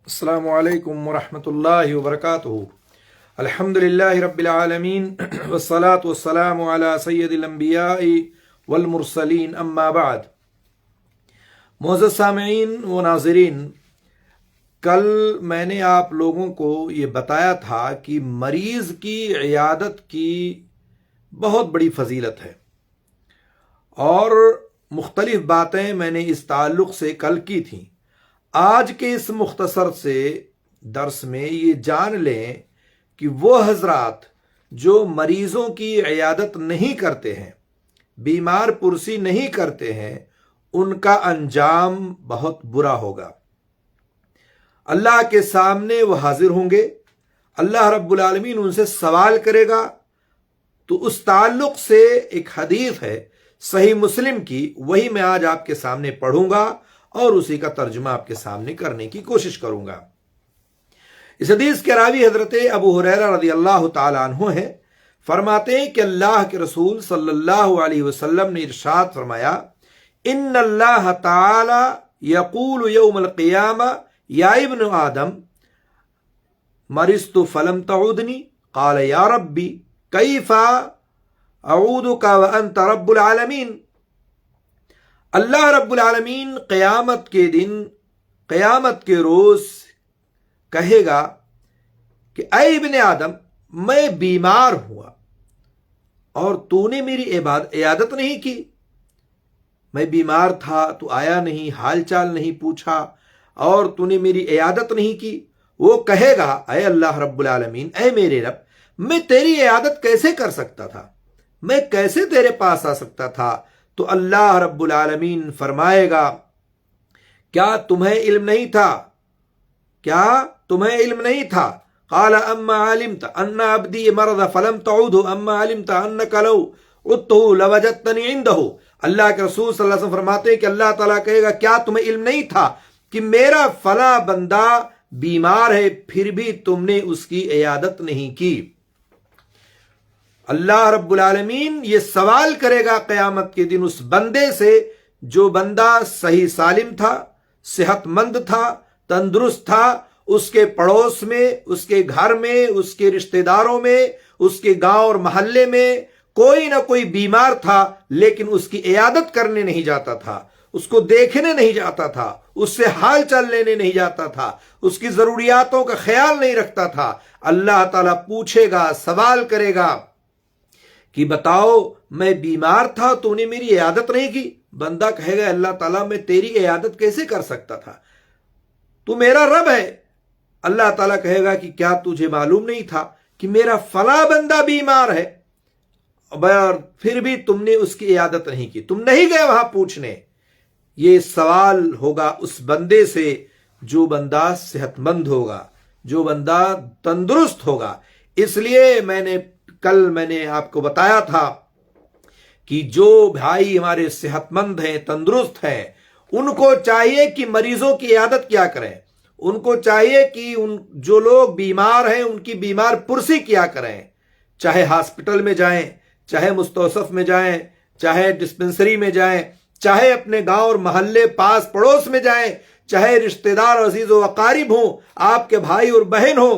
अस्सलामु अलैकुम वरहमतुल्लाहि वबरकातुहू। अल्हम्दुलिल्लाहि रब्बिल आलमीन वस्सलातु वस्सलामु अला सय्यदिल अंबिया'i वल मुरसलीन अम्मा बाद। मुअज़्ज़ज़ सामिईन व नाज़रीन, कल मैंने आप लोगों को ये बताया था कि मरीज़ की इयादत की बहुत बड़ी फजीलत है और मुख्तलिफ बातें मैंने इस ताल्लुक़ से कल की थी। आज के इस मुख्तसर से दर्स में ये जान लें कि वो हजरात जो मरीज़ों की इयादत नहीं करते हैं, बीमार पुरसी नहीं करते हैं, उनका अंजाम बहुत बुरा होगा। अल्लाह के सामने वो हाजिर होंगे, अल्लाह रब्बुल आलमीन उनसे सवाल करेगा। तो उस ताल्लुक़ से एक हदीस है सही मुस्लिम की, वही मैं आज आपके सामने पढ़ूंगा और उसी का तर्जुमा आपके सामने करने की कोशिश करूंगा। इस हदीस के रावी हजरत अबू हुरैरा रज़ियल्लाहु ताला अन्हु हैं। फरमाते हैं कि अल्लाह के रसूल सल्लल्लाहु अलैहि वसल्लम ने इरशाद फरमाया, इन्नल्लाह ताला यक़ूलु यौमल क़ियामा या इब्न आदम मरिस्तु फलम तऊदनी क़ाल या रब्बी कैफ़ा अऊदुका व अंत रब्बुल आलमीन। अल्लाह रब्बुल आलमीन क़यामत के दिन, क़यामत के रोज़ कहेगा कि ऐ इब्ने आदम, मैं बीमार हुआ और तूने मेरी इयादत नहीं की। मैं बीमार था, तू आया नहीं, हाल चाल नहीं पूछा और तूने मेरी इयादत नहीं की। वो कहेगा, ऐ अल्लाह रब्बुल आलमीन, ऐ मेरे रब, मैं तेरी इयादत कैसे कर सकता था, मैं कैसे तेरे पास आ सकता था। तो अल्लाह रब्बुल आलमीन फरमाएगा, क्या तुम्हें इल्म नहीं था, क्या तुम्हें इल्म नहीं था। क़ाला अम्मा अलिमत अन्ना अब्दी मरद फलम तऊदहु अम्मा अलिमत अन्नका लौ उद्तहु लवजदतनी इंदहु। अल्लाह के रसूल सल्लल्लाहु अलैहि वसल्लम फरमाते हैं कि अल्लाह ताला कहेगा, क्या तुम्हें इल्म नहीं था कि मेरा फला बंदा बीमार है, फिर भी तुमने उसकी इयादत नहीं की। अल्लाह रब्बुल आलमीन ये सवाल करेगा क़यामत के दिन उस बंदे से जो बंदा सही सालिम था, सेहतमंद था, तंदुरुस्त था, उसके पड़ोस में, उसके घर में, उसके रिश्तेदारों में, उसके गांव और मोहल्ले में कोई ना कोई बीमार था, लेकिन उसकी इयादत करने नहीं जाता था, उसको देखने नहीं जाता था, उससे हाल चाल लेने नहीं जाता था, उसकी जरूरियातों का ख्याल नहीं रखता था। अल्लाह ताला पूछेगा, सवाल करेगा कि बताओ, मैं बीमार था, तूने मेरी इयादत नहीं की। बंदा कहेगा, अल्लाह ताला, मैं तेरी इयादत कैसे कर सकता था, तू मेरा रब है। अल्लाह ताला कहेगा कि क्या तुझे मालूम नहीं था कि मेरा फला बंदा बीमार है, फिर भी तुमने उसकी इयादत नहीं की, तुम नहीं गए वहां पूछने। ये सवाल होगा उस बंदे से जो बंदा सेहतमंद होगा, जो बंदा तंदुरुस्त होगा। इसलिए कल मैंने आपको बताया था कि जो भाई हमारे सेहतमंद हैं, तंदुरुस्त हैं, उनको चाहिए कि मरीजों की इयादत क्या करें। उनको चाहिए कि जो लोग बीमार हैं उनकी बीमार पुरसी किया करें, चाहे हॉस्पिटल में जाएं, चाहे मुस्तौसफ में जाएं, चाहे डिस्पेंसरी में जाएं, चाहे अपने गांव और मोहल्ले पास पड़ोस में जाएं, चाहे रिश्तेदार अजीज व अकारिब हों, आपके भाई और बहन हों।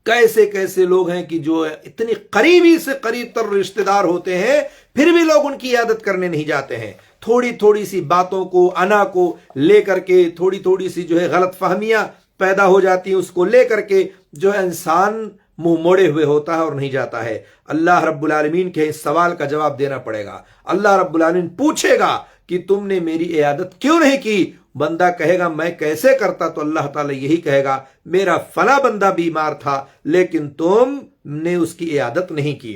कैसे कैसे लोग हैं कि जो इतनी करीबी से करीब तर रिश्तेदार होते हैं, फिर भी लोग उनकी इयादत करने नहीं जाते हैं। थोड़ी थोड़ी सी बातों को, अना को लेकर के थोड़ी थोड़ी सी जो है गलत फहमियां पैदा हो जाती हैं, उसको लेकर के जो है इंसान मुंह मोड़े हुए होता है और नहीं जाता है। अल्लाह रब्बुल आलमीन के इस सवाल का जवाब देना पड़ेगा। अल्लाह रब्बुल आलमीन पूछेगा कि तुमने मेरी इयादत क्यों नहीं की। बंदा कहेगा, मैं कैसे करता। तो अल्लाह ताला यही कहेगा, मेरा फला बंदा बीमार था, लेकिन तुमने उसकी इयादत नहीं की।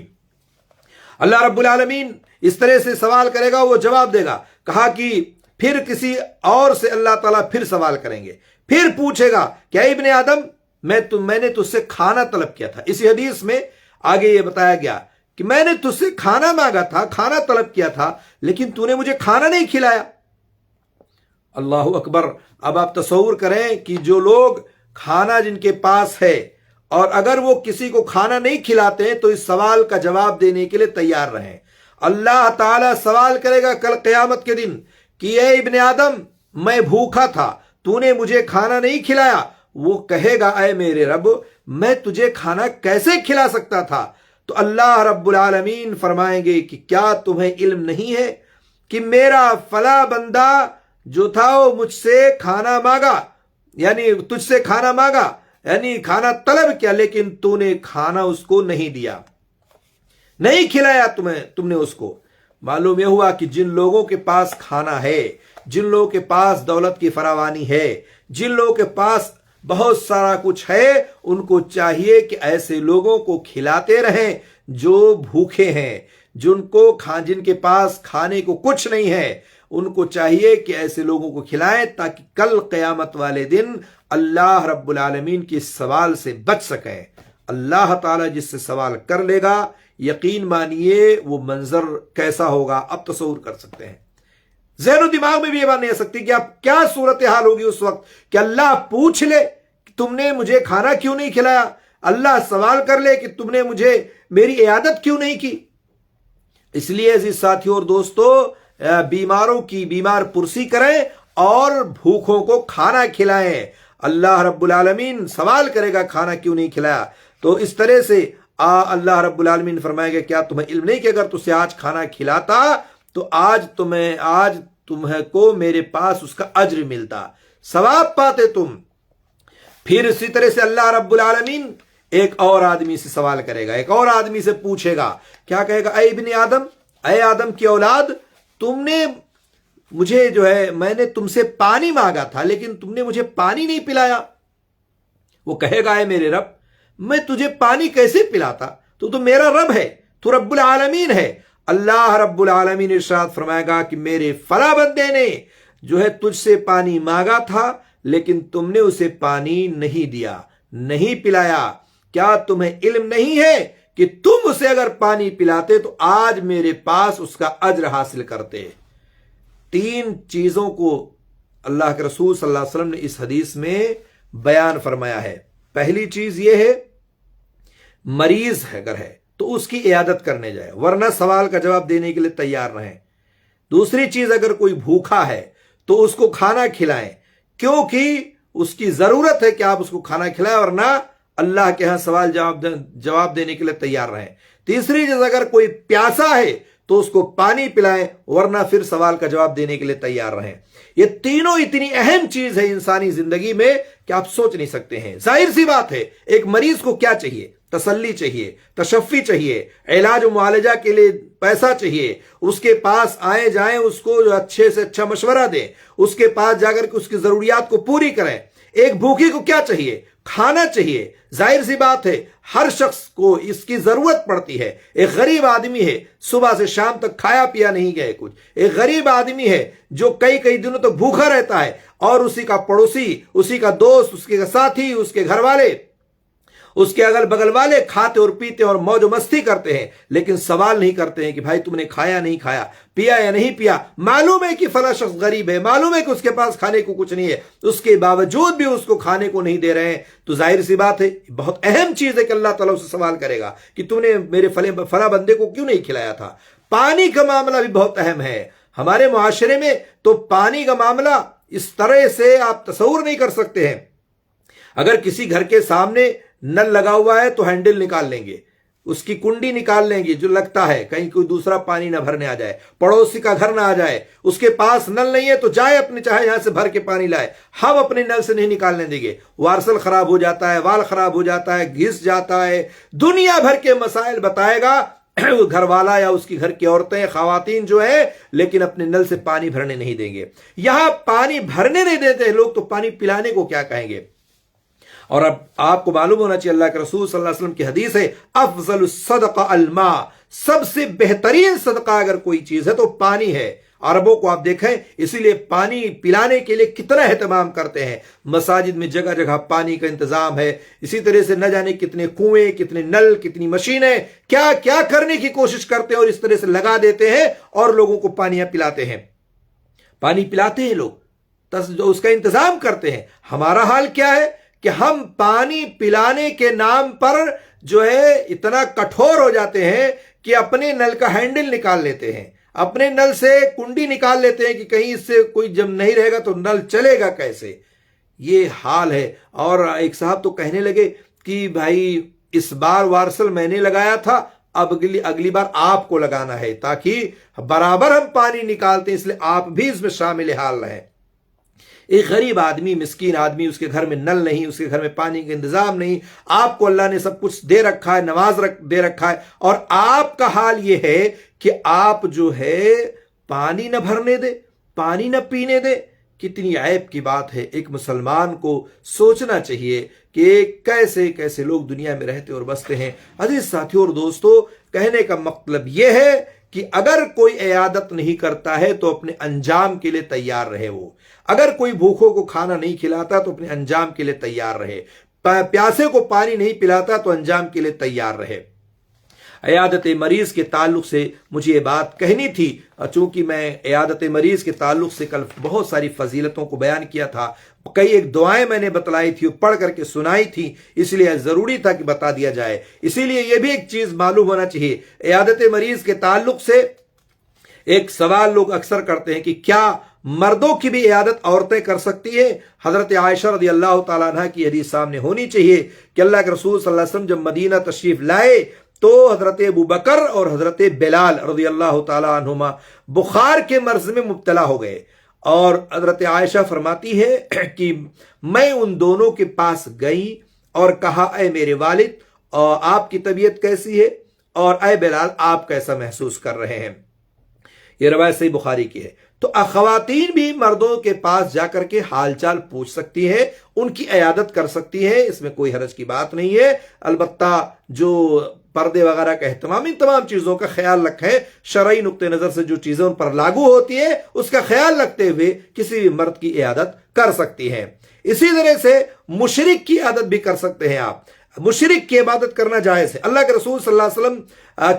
अल्लाह रब्बुल आलमीन इस तरह से सवाल करेगा, वो जवाब देगा। कहा कि फिर किसी और से अल्लाह ताला फिर सवाल करेंगे, फिर पूछेगा, क्या इब्ने आदम, मैंने तुझसे खाना तलब किया था। इसी हदीस में आगे ये बताया गया कि मैंने तुझसे खाना मांगा था, खाना तलब किया था, लेकिन तूने मुझे खाना नहीं खिलाया। अल्लाहु अकबर। अब आप तसव्वुर करें कि जो लोग खाना जिनके पास है और अगर वो किसी को खाना नहीं खिलाते हैं तो इस सवाल का जवाब देने के लिए तैयार रहें। अल्लाह ताला सवाल करेगा कल क़यामत के दिन कि ए इब्ने आदम, मैं भूखा था, तूने मुझे खाना नहीं खिलाया, वो कहेगा ऐ मेरे रब मैं तुझे खाना कैसे खिला सकता था। तो अल्लाह रब्बुल आलमीन फरमाएंगे कि क्या तुम्हें इल्म नहीं है कि मेरा फला बंदा जो था वो मुझसे खाना मांगा, यानी तुझसे खाना मांगा, यानी खाना तलब किया, लेकिन तूने खाना उसको नहीं दिया, नहीं खिलाया तुमने उसको। मालूम यह हुआ कि जिन लोगों के पास खाना है, जिन लोगों के पास दौलत की फरावानी है, जिन लोगों के पास बहुत सारा कुछ है, उनको चाहिए कि ऐसे लोगों को खिलाते रहें जो भूखे हैं, जिनके पास खाने को कुछ नहीं है, उनको चाहिए कि ऐसे लोगों को खिलाएं ताकि कल क़यामत वाले दिन अल्लाह रब्बुल आलमीन के सवाल से बच सकें। अल्लाह ताला जिससे सवाल कर लेगा, यकीन मानिए वो मंजर कैसा होगा आप तसव्वुर कर सकते हैं। ज़हन दिमाग में भी ये बात नहीं आ सकती कि आप क्या सूरत हाल होगी उस वक्त कि अल्लाह पूछ ले कि तुमने मुझे खाना क्यों नहीं खिलाया, अल्लाह सवाल कर ले कि तुमने मुझे मेरी इयादत क्यों नहीं की। इसलिए अजीज साथियों और दोस्तों, बीमारों की बीमार पुरसी करें और भूखों को खाना खिलाएं। अल्लाह रब्बुल आलमीन सवाल करेगा खाना क्यों नहीं खिलाया। तो इस तरह से अल्लाह रब्बुल आलमीन फरमाएगा क्या तुम्हें इल्म नहीं कि अगर तुझसे आज खाना खिलाता तो आज तुम्हें को मेरे पास उसका अज्र मिलता, सवाब पाते तुम। फिर इसी तरह से अल्लाह रब्बुल आलमीन एक और आदमी से सवाल करेगा, एक और आदमी से पूछेगा, क्या कहेगा, ऐ इब्ने आदम, ऐ आदम की औलाद, तुमने मुझे मैंने तुमसे पानी मांगा था लेकिन तुमने मुझे पानी नहीं पिलाया। वो कहेगा ऐ मेरे रब मैं तुझे पानी कैसे पिलाता, तू तो मेरा रब है, तू रब्बुल आलमीन है। अल्लाह रब्बुल आलमीन इरशाद फरमाएगा कि मेरे फला बंदे ने तुझसे पानी मांगा था लेकिन तुमने उसे पानी नहीं दिया, नहीं पिलाया। क्या तुम्हें इल्म नहीं है कि तुम उसे अगर पानी पिलाते तो आज मेरे पास उसका अज्र हासिल करते। 3 चीजों को अल्लाह के रसूल सल्लल्लाहु अलैहि वसल्लम ने इस हदीस में बयान फरमाया है। पहली चीज यह है, मरीज अगर है तो उसकी इयादत करने जाए, वरना सवाल का जवाब देने के लिए तैयार रहें। दूसरी चीज, अगर कोई भूखा है तो उसको खाना खिलाएं, क्योंकि उसकी जरूरत है कि आप उसको खाना खिलाएं, वरना अल्लाह के यहां सवाल जवाब देने के लिए तैयार रहें। तीसरी चीज, अगर कोई प्यासा है तो उसको पानी पिलाएं, वरना फिर सवाल का जवाब देने के लिए तैयार रहें। ये तीनों इतनी अहम चीज है इंसानी जिंदगी में कि आप सोच नहीं सकते हैं। जाहिर सी बात है, एक मरीज को क्या चाहिए, तसल्ली चाहिए, तशफ़ी चाहिए, इलाज मुआलजा के लिए पैसा चाहिए, उसके पास आए जाएं, उसको अच्छे से अच्छा मशवरा दें, उसके पास जाकर के उसकी जरूरियात को पूरी करें। एक भूखे को क्या चाहिए, खाना चाहिए। जाहिर सी बात है हर शख्स को इसकी जरूरत पड़ती है। एक गरीब आदमी है, सुबह से शाम तक खाया पिया नहीं गए कुछ, एक गरीब आदमी है जो कई कई दिनों तक भूखा रहता है, और उसी का पड़ोसी, उसी का दोस्त, उसके साथी, उसके घर वाले, उसके अगल बगल वाले खाते और पीते और मौज मस्ती करते हैं, लेकिन सवाल नहीं करते हैं कि भाई तुमने खाया नहीं खाया, पिया या नहीं पिया। मालूम है कि फला शख्स गरीब है, मालूम है कि उसके पास खाने को कुछ नहीं है, उसके बावजूद भी उसको खाने को नहीं दे रहे हैं। तो जाहिर सी बात है बहुत अहम चीज है कि अल्लाह ताला उससे सवाल करेगा कि तुमने मेरे फला बंदे को क्यों नहीं खिलाया था। पानी का मामला भी बहुत अहम है हमारे मुआशरे में। तो पानी का मामला इस तरह से आप तसव्वुर नहीं कर सकते हैं। अगर किसी घर के सामने नल लगा हुआ है तो हैंडल निकाल लेंगे, उसकी कुंडी निकाल लेंगे जो लगता है, कहीं कोई दूसरा पानी ना भरने आ जाए, पड़ोसी का घर ना आ जाए, उसके पास नल नहीं है तो जाए अपने चाहे यहां से भर के पानी लाए, हम अपने नल से नहीं निकालने देंगे। वारसल खराब हो जाता है, वाल खराब हो जाता है, घिस जाता है, दुनिया भर के मसाइल बताएगा घर वाला या उसकी घर की औरतें, खवातीन जो है, लेकिन अपने नल से पानी भरने नहीं देंगे। यहां पानी भरने नहीं देते लोग तो पानी पिलाने को क्या कहेंगे। और अब आपको मालूम होना चाहिए अल्लाह के रसूल सल्लल्लाहु अलैहि वसल्लम की हदीस है, अफजलुस सदका अलमा, सबसे बेहतरीन सदका अगर कोई चीज है तो पानी है। अरबों को आप देखें, इसीलिए पानी पिलाने के लिए कितना एहतमाम करते हैं। मसाजिद में जगह जगह पानी का इंतजाम है। इसी तरह से न जाने कितने कुएं, कितने नल, कितनी मशीनें, क्या क्या करने की कोशिश करते हैं और इस तरह से लगा देते हैं और लोगों को पानियां पिलाते हैं। पानी पिलाते हैं लोग, जो उसका इंतजाम करते हैं। हमारा हाल क्या है कि हम पानी पिलाने के नाम पर इतना कठोर हो जाते हैं कि अपने नल का हैंडल निकाल लेते हैं, अपने नल से कुंडी निकाल लेते हैं कि कहीं इससे कोई जब नहीं रहेगा तो नल चलेगा कैसे। یہ حال ہے۔ اور ایک صاحب تو کہنے لگے کہ بھائی اس بار وارسل میں نے لگایا تھا، اب اگلی بار آپ کو لگانا ہے، تاکہ برابر ہم پانی نکالتے ہیں، اس لیے آپ بھی اس میں شامل حال رہیں۔ ایک غریب آدمی، مسکین آدمی، اس کے گھر میں نل نہیں، اس کے گھر میں پانی کا انتظام نہیں، آپ کو اللہ نے سب کچھ دے رکھا ہے، دے رکھا ہے، اور آپ کا حال یہ ہے کہ آپ جو ہے پانی نہ بھرنے دے، پانی نہ پینے دے۔ کتنی عیب کی بات ہے۔ ایک مسلمان کو سوچنا چاہیے کہ کیسے کیسے لوگ دنیا میں رہتے اور بستے ہیں۔ عزیز ساتھیوں اور دوستو، کہنے کا مطلب یہ ہے کہ اگر کوئی عیادت نہیں کرتا ہے تو اپنے انجام کے لیے تیار رہے۔ وہ اگر کوئی بھوکوں کو کھانا نہیں کھلاتا تو اپنے انجام کے لیے تیار رہے، پیاسے کو پانی نہیں پلاتا تو انجام کے لیے تیار رہے۔ عیادت مریض کے تعلق سے مجھے یہ بات کہنی تھی، چونکہ میں عیادت مریض کے تعلق سے کل بہت ساری فضیلتوں کو بیان کیا تھا، کئی ایک دعائیں میں نے بتلائی تھی، پڑھ کر کے سنائی تھی، اس لیے ضروری تھا کہ بتا دیا جائے۔ اسی لیے یہ بھی ایک چیز معلوم ہونا چاہیے، عیادت مریض کے تعلق سے ایک سوال لوگ اکثر کرتے ہیں کہ کیا مردوں کی بھی عیادت عورتیں کر سکتی ہیں؟ حضرت عائشہ رضی اللہ تعالیٰ عنہ کی حدیث سامنے ہونی چاہیے کہ اللہ کے رسول صلی اللہ علیہ وسلم جب مدینہ تشریف لائے تو حضرت ابوبکر اور حضرت بلال رضی اللہ تعالیٰ عنہما بخار کے مرض میں مبتلا ہو گئے، اور حضرت عائشہ فرماتی ہے کہ میں ان دونوں کے پاس گئی اور کہا، اے میرے والد، آپ کی طبیعت کیسی ہے، اور اے بلال آپ کیسا محسوس کر رہے ہیں؟ یہ روایت صحیح بخاری کی ہے۔ تو خواتین بھی مردوں کے پاس جا کر کے حال چال پوچھ سکتی ہیں، ان کی عیادت کر سکتی ہیں، اس میں کوئی حرج کی بات نہیں ہے۔ البتہ جو پردے وغیرہ کا اہتمام، ان تمام چیزوں کا خیال رکھیں، شرعی نقطہ نظر سے جو چیزیں ان پر لاگو ہوتی ہیں اس کا خیال رکھتے ہوئے کسی بھی مرد کی عیادت کر سکتی ہیں۔ اسی طرح سے مشرک کی عیادت بھی کر سکتے ہیں آپ، مشرک کی عبادت کرنا جائز ہے۔ اللہ کے رسول صلی اللہ علیہ وسلم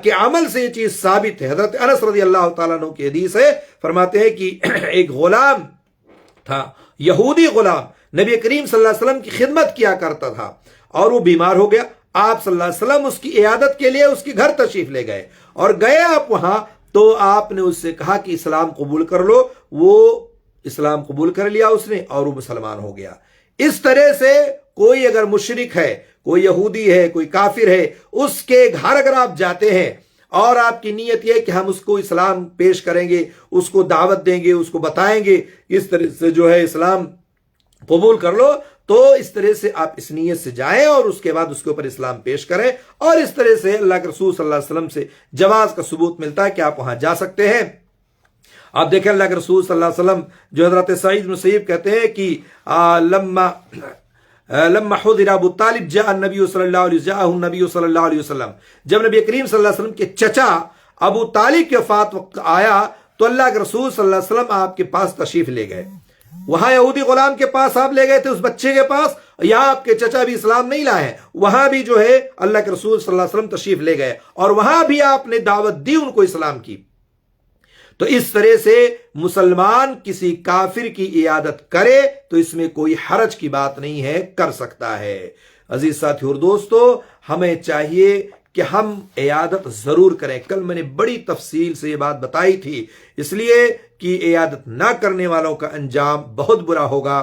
کے عمل سے یہ چیز ثابت ہے۔ حضرت انس رضی اللہ تعالیٰ عنہ کی حدیث ہے، فرماتے ہیں کہ ایک غلام تھا، یہودی غلام، نبی کریم صلی اللہ علیہ وسلم کی خدمت کیا کرتا تھا، اور وہ بیمار ہو گیا۔ آپ صلی اللہ علیہ وسلم اس کی عیادت کے لیے اس کے گھر تشریف لے گئے، اور گئے آپ وہاں تو آپ نے اس سے کہا کہ اسلام قبول کر لو۔ وہ اسلام قبول کر لیا اس نے، اور وہ مسلمان ہو گیا۔ اس طرح سے کوئی اگر مشرک ہے، کوئی یہودی ہے، کوئی کافر ہے، اس کے گھر اگر آپ جاتے ہیں اور آپ کی نیت یہ کہ ہم اس کو اسلام پیش کریں گے، اس کو دعوت دیں گے، اس کو بتائیں گے، اس طرح سے جو ہے اسلام قبول کر لو، تو اس طرح سے آپ اس نیت سے جائیں اور اس کے بعد اس کے اوپر اسلام پیش کریں، اور اس طرح سے اللہ کے رسول صلی اللہ علیہ وسلم سے جواز کا ثبوت ملتا ہے کہ آپ وہاں جا سکتے ہیں۔ آپ دیکھیں اللہ کے رسول صلی اللہ علیہ وسلم جو حضرت سعید بن مسیب کہتے ہیں کہ لما حضر ابو طالب جاء النبی صلی اللہ علیہ وسلم، جب نبی کریم صلی اللہ علیہ وسلم کے چچا ابو طالب کے وفات وقت آیا تو اللہ کے رسول صلی اللہ علیہ وسلم آپ کے پاس تشریف لے گئے۔ وہاں یہودی غلام کے پاس آپ لے گئے تھے، اس بچے کے پاس، یہاں آپ کے چچا بھی اسلام نہیں لائے ہیں، وہاں بھی جو ہے اللہ کے رسول صلی اللہ علیہ وسلم تشریف لے گئے، اور وہاں بھی آپ نے دعوت دی ان کو اسلام کی۔ تو اس طرح سے مسلمان کسی کافر کی عیادت کرے تو اس میں کوئی حرج کی بات نہیں ہے، کر سکتا ہے۔ عزیز ساتھی اور دوستو، ہمیں چاہیے کہ ہم عیادت ضرور کریں۔ کل میں نے بڑی تفصیل سے یہ بات بتائی تھی، اس لیے کہ عیادت نہ کرنے والوں کا انجام بہت برا ہوگا۔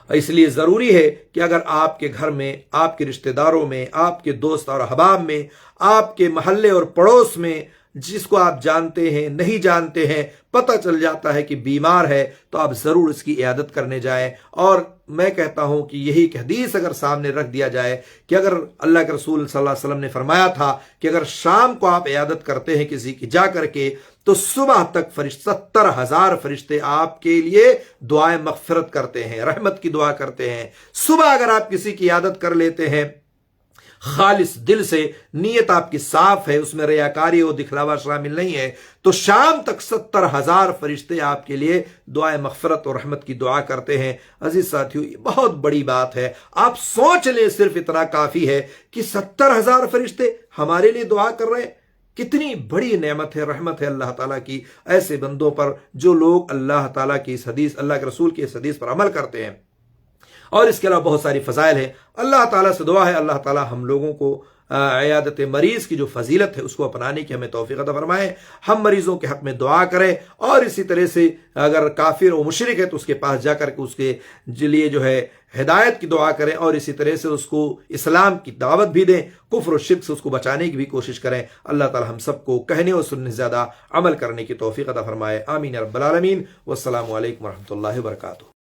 اس لیے ضروری ہے کہ اگر آپ کے گھر میں، آپ کے رشتہ داروں میں، آپ کے دوست اور احباب میں، آپ کے محلے اور پڑوس میں جس کو آپ جانتے ہیں، نہیں جانتے ہیں، پتہ چل جاتا ہے کہ بیمار ہے، تو آپ ضرور اس کی عیادت کرنے جائیں۔ اور میں کہتا ہوں کہ یہی ایک حدیث اگر سامنے رکھ دیا جائے کہ اگر اللہ کے رسول صلی اللہ علیہ وسلم نے فرمایا تھا کہ اگر شام کو آپ عیادت کرتے ہیں کسی کی جا کر کے، تو صبح تک 70,000 فرشتے آپ کے لیے دعائیں مغفرت کرتے ہیں، رحمت کی دعا کرتے ہیں۔ صبح اگر آپ کسی کی عیادت کر لیتے ہیں خالص دل سے، نیت آپ کی صاف ہے، اس میں ریاکاری و دکھلاوا شامل نہیں ہے، تو شام تک 70,000 فرشتے آپ کے لیے دعائیں مغفرت اور رحمت کی دعا کرتے ہیں۔ عزیز ساتھیو، یہ بہت بڑی بات ہے۔ آپ سوچ لیں، صرف اتنا کافی ہے کہ 70,000 فرشتے ہمارے لیے دعا کر رہے ہیں۔ کتنی بڑی نعمت ہے، رحمت ہے اللہ تعالیٰ کی ایسے بندوں پر جو لوگ اللہ تعالیٰ کی اس حدیث، اللہ کے رسول کی اس حدیث پر عمل کرتے ہیں۔ اور اس کے علاوہ بہت ساری فضائل ہیں۔ اللہ تعالیٰ سے دعا ہے اللہ تعالیٰ ہم لوگوں کو عیادت مریض کی جو فضیلت ہے اس کو اپنانے کی ہمیں توفیق عطا فرمائے. ہم مریضوں کے حق میں دعا کریں، اور اسی طرح سے اگر کافر و مشرک ہے تو اس کے پاس جا کر کے اس کے لیے جو ہے ہدایت کی دعا کریں، اور اسی طرح سے اس کو اسلام کی دعوت بھی دیں، کفر و شرک سے اس کو بچانے کی بھی کوشش کریں. اللہ تعالی ہم سب کو کہنے اور سننے سے زیادہ عمل کرنے کی توفیق عطا فرمائے. آمین یا رب العالمین. والسلام علیکم ورحمۃ اللہ وبرکاتہ.